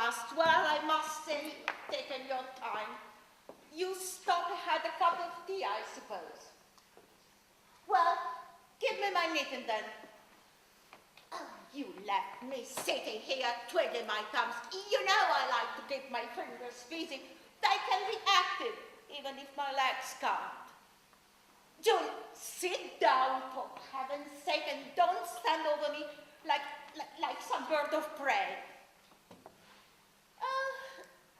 last. Well, I must say, you've taken your time. You stopped and had a cup of tea, I suppose. Well, give me my knitting then. Oh, you left me sitting here twiddling my thumbs. You know I like to keep my fingers busy. They can be active, even if my legs can't. June, sit down, for heaven's sake, and don't stand over me like some bird of prey.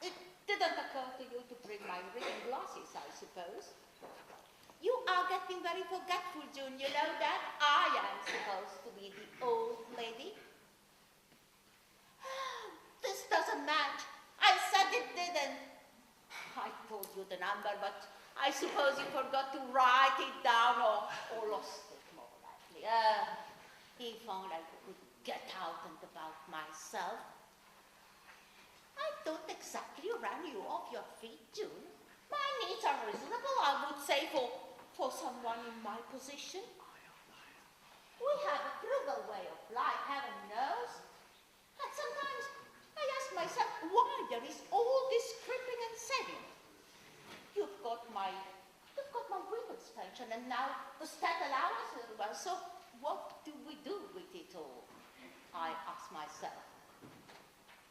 It didn't occur to you to bring my reading glasses, I suppose. You are getting very forgetful, June. You know that? I am supposed to be the old lady. This doesn't match. I said it didn't. I told you the number, but I suppose you forgot to write it down or lost it, more likely. If only I could get out and about myself. I don't exactly run you off your feet, June. My needs are reasonable, I would say, for someone in my position. We have a frugal way of life, heaven knows. And sometimes I ask myself why there is all this crimping and saving. You've got my women's pension and now the state allowance as well, so what do we do with it all? I ask myself.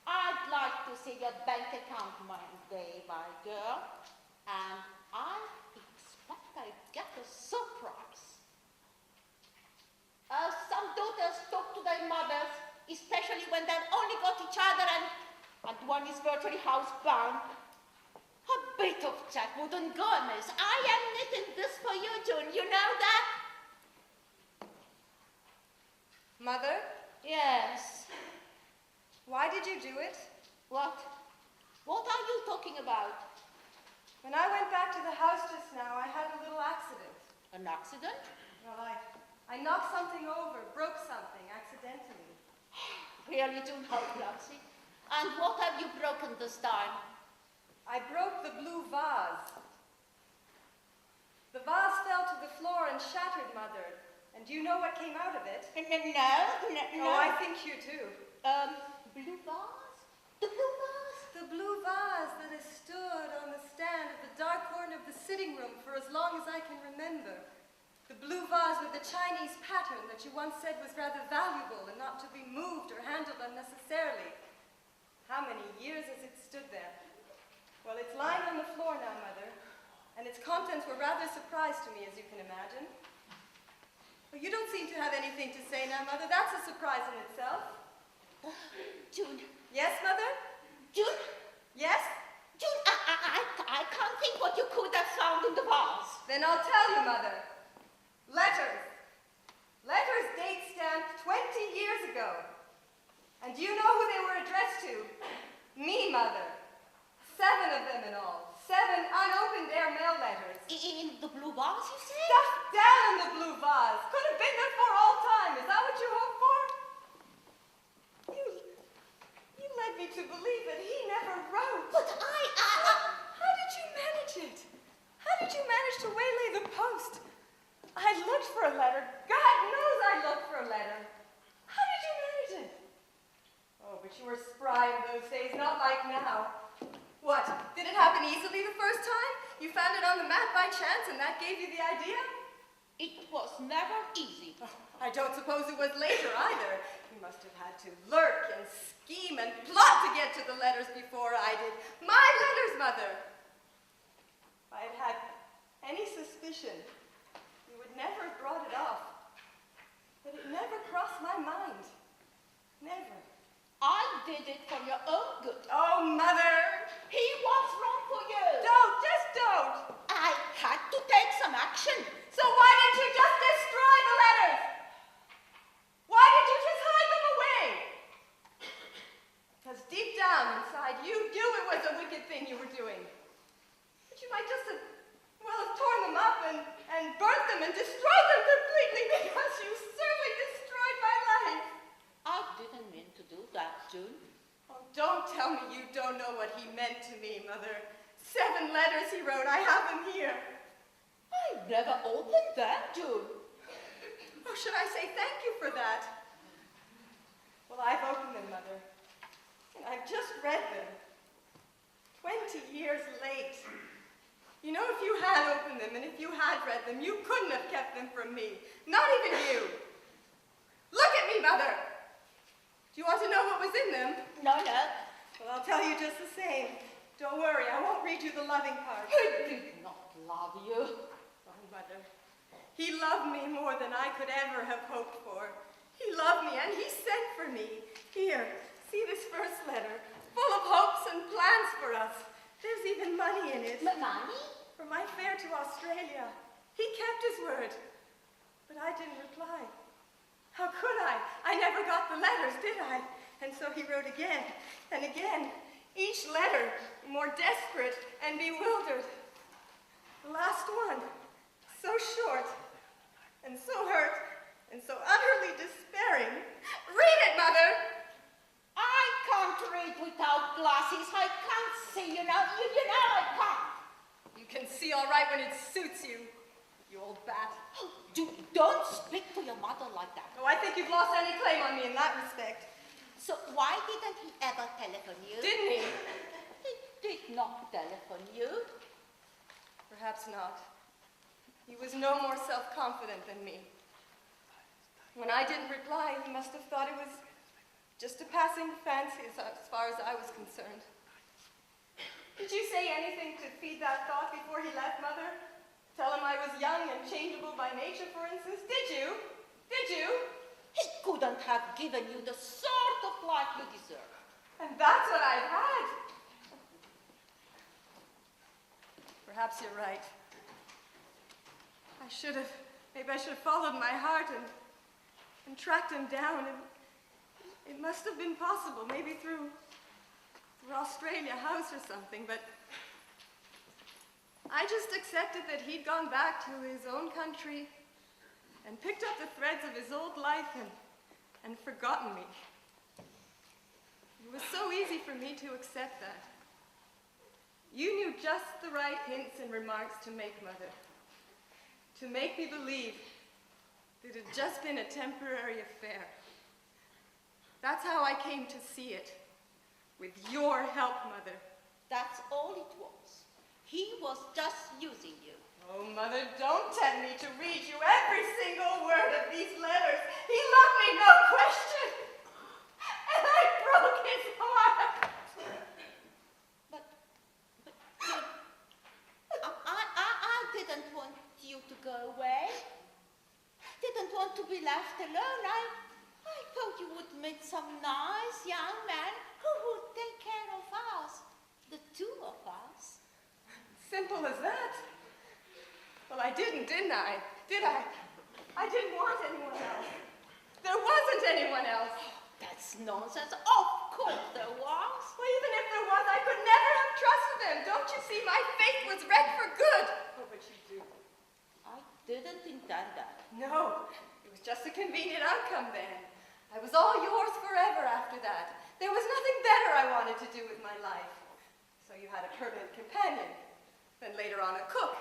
I'd like to see your bank account one day, my girl, and I expect I'll get a surprise. Some daughters talk to their mothers, especially when they've only got each other and one is virtually housebound. A bit of chat wouldn't go amiss. I am knitting this for you, June. You know that? Mother? Yes. Why did you do it? What? What are you talking about? When I went back to the house just now, I had a little accident. An accident? Well, I knocked something over, broke something accidentally. Really, June, how clumsy. And what have you broken this time? I broke the blue vase. The vase fell to the floor and shattered, Mother. And do you know what came out of it? No. Oh, I think you do. Blue vase? The blue vase? The blue vase that has stood on the stand at the dark corner of the sitting room for as long as I can remember. The blue vase with the Chinese pattern that you once said was rather valuable and not to be moved or handled unnecessarily. How many years has it stood there? Well, it's lying on the floor now, Mother, and its contents were rather a surprise to me, as you can imagine. Well, you don't seem to have anything to say now, Mother. That's a surprise in itself. June. Yes, Mother? June? Yes? June, I can't think what you could have found in the vase. Then I'll tell you, Mother. Letters. Letters date stamped 20 years ago. And do you know who they were addressed to? Me, Mother. 7 of them in all. 7 unopened airmail letters. In the blue vase, you say? Stuffed down in the blue vase. Could have been there for all time. Is that what you hoped for? You led me to believe that he never wrote. But How did you manage it? How did you manage to waylay the post? I looked for a letter. God knows I looked for a letter. How did you manage it? Oh, but you were spry in those days, not like now. What? Did it happen easily the first time? You found it on the mat by chance and that gave you the idea? it was never easy. Oh, I don't suppose it was later either. You must have had to lurk and scheme and plot to get to the letters before I did. My letters, Mother! If I had had any suspicion, you would never have brought it off. But it never crossed my mind. Never. I did it for your own good. Oh, Mother! He was wrong for you. Don't, just don't! I had to take some action. So why didn't you just destroy the letters? Why did you just hide them away? Because deep down inside, you knew it was a wicked thing you were doing. But you might just have, well, have torn them up and burnt them and destroyed them completely because you certainly destroyed my life. I didn't mean to do that, June. Oh, don't tell me you don't know what he meant to me, Mother. 7 letters he wrote. I have them here. I never opened them, June. Oh, should I say thank you for that? Well, I've opened them, Mother. And I've just read them. 20 years late. You know, if you had opened them and if you had read them, you couldn't have kept them from me. Not even you. Look at me, Mother. Do you want to know what was in them? No. Well, I'll tell you just the same. Don't worry, I won't read you the loving part. He did not love you. Oh, Mother. He loved me more than I could ever have hoped for. He loved me and he sent for me. Here, see this first letter, full of hopes and plans for us. There's even money in it. Money? For my fare to Australia. He kept his word. But I didn't reply. How could I? I never got the letters, did I? And so he wrote again and again. Each letter more desperate and bewildered. The last one, so short and so hurt and so utterly despairing. Read it, Mother! I can't read without glasses. I can't see, you know. You know I can't. You can see all right when it suits you, you old bat. Don't speak to your mother like that. Oh, I think you've lost any claim on me in that respect. So why didn't he ever telephone you? Didn't he? He did not telephone you. Perhaps not. He was no more self-confident than me. When I didn't reply, he must have thought it was just a passing fancy as far as I was concerned. Did you say anything to feed that thought before he left, Mother? Tell him I was young and changeable by nature, for instance? Did you? Did you? He couldn't have given you the sort of life you deserve. And that's what I've had. Perhaps you're right. Maybe I should have followed my heart and tracked him down. And it must have been possible, maybe through Australia House or something, but I just accepted that he'd gone back to his own country and picked up the threads of his old life and forgotten me. It was so easy for me to accept that. You knew just the right hints and remarks to make, Mother, to make me believe that it had just been a temporary affair. That's how I came to see it, with your help, Mother. That's all it was. He was just using you. Oh, Mother, don't tempt me to read you every single word of these letters. He loved me, no question. And I broke his heart. But I didn't want you to go away. Didn't want to be left alone. I thought you would meet some nice young man who would take care of us, the two of us. Simple as that. Well, I didn't I? Did I? I didn't want anyone else. There wasn't anyone else. That's nonsense. Of course there was. Well, even if there was, I could never have trusted him. Don't you see? My faith was wrecked for good. Oh, but you do. I didn't intend that. No, it was just a convenient outcome then. I was all yours forever after that. There was nothing better I wanted to do with my life. So you had a permanent companion. Then later on a cook,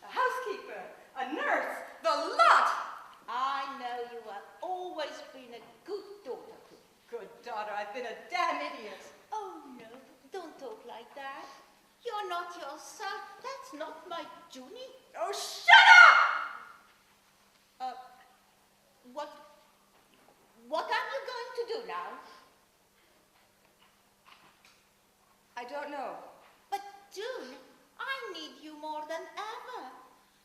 a housekeeper, a nurse, the lot! I know you have always been a good daughter to me. Good daughter, I've been a damn idiot. Oh, no, don't talk like that. You're not yourself. That's not my Junie. Oh, shut up! What are you going to do now? I don't know. But, June, I need you more than ever.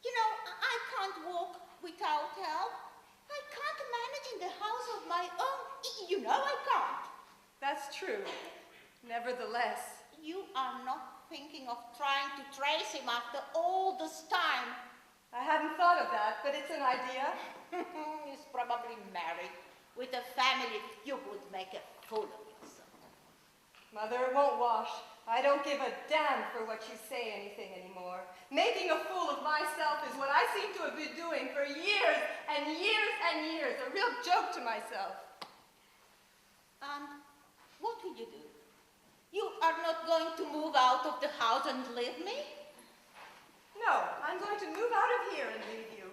You know, I can't walk without help. I can't manage in the house of my own. You know I can't. That's true. Nevertheless. You are not thinking of trying to trace him after all this time. I hadn't thought of that, but it's an idea. He's probably married. With a family, you would make a fool of yourself. Mother, it won't wash. I don't give a damn for what you say anything anymore. Making a fool of myself is what I seem to have been doing for years and years and years. A real joke to myself. And what will you do? You are not going to move out of the house and leave me? No, I'm going to move out of here and leave you.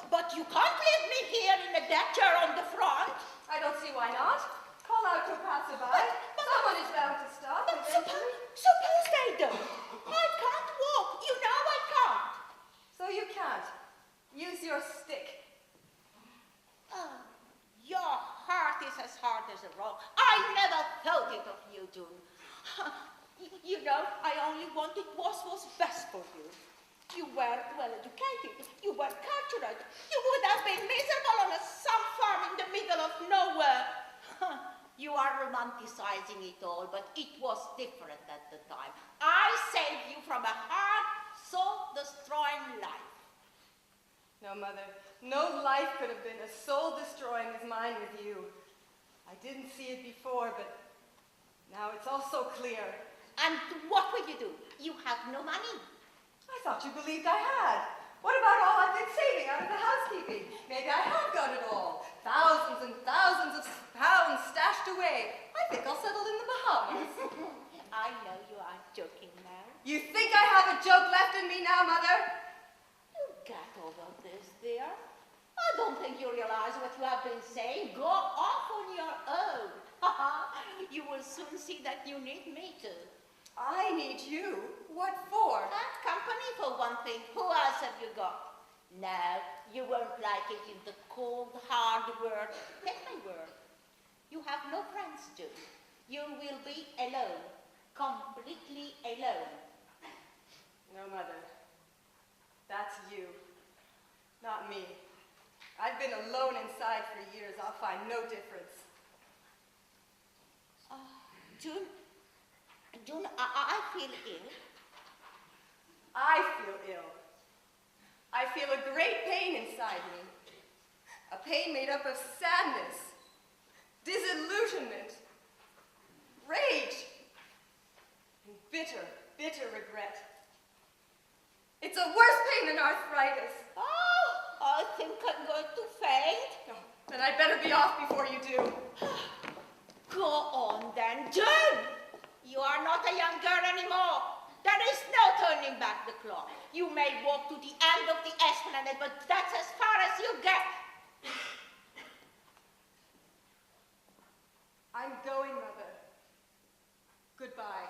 But you can't leave me here in a deck chair on the front. I don't see why not. Call out to a passerby. But Someone is bound to stop But eventually. suppose they don't. I can't walk. You know I can't. So you can't. Use your stick. Oh, your heart is as hard as a rock. I never thought it of you, June. You know, I only wanted what was best for you. You were well educated. You were cultured. You would have been miserable on some farm in the middle of nowhere. You are romanticizing it all, but it was different at the time. I saved you from a hard, soul-destroying life. No, Mother. No life could have been as soul-destroying as mine with you. I didn't see it before, but now it's all so clear. And what will you do? You have no money. I thought you believed I had. What about all I've been saving out of the housekeeping? Maybe I have got it all. Thousands and thousands of pounds stashed away. I think I'll settle in the Bahamas. I know you aren't joking now. You think I have a joke left in me now, Mother? You get over this, dear. I don't think you realize what you have been saying. Go off on your own. You will soon see that you need me too. I need you? What for? Company for one thing. Who else have you got? No, you won't like it in the cold, hard world. Take my word. You have no friends, June. You will be alone. Completely alone. No, Mother. That's you. Not me. I've been alone inside for years. I'll find no difference. June, I feel ill. I feel ill. I feel a great pain inside me. A pain made up of sadness, disillusionment, rage, and bitter, bitter regret. It's a worse pain than arthritis. Oh, I think I'm going to faint. No, then I'd better be off before you do. Go on then, June. You are not a young girl anymore. There is no turning back the clock. You may walk to the end of the esplanade, but that's as far as you get. I'm going, Mother. Goodbye.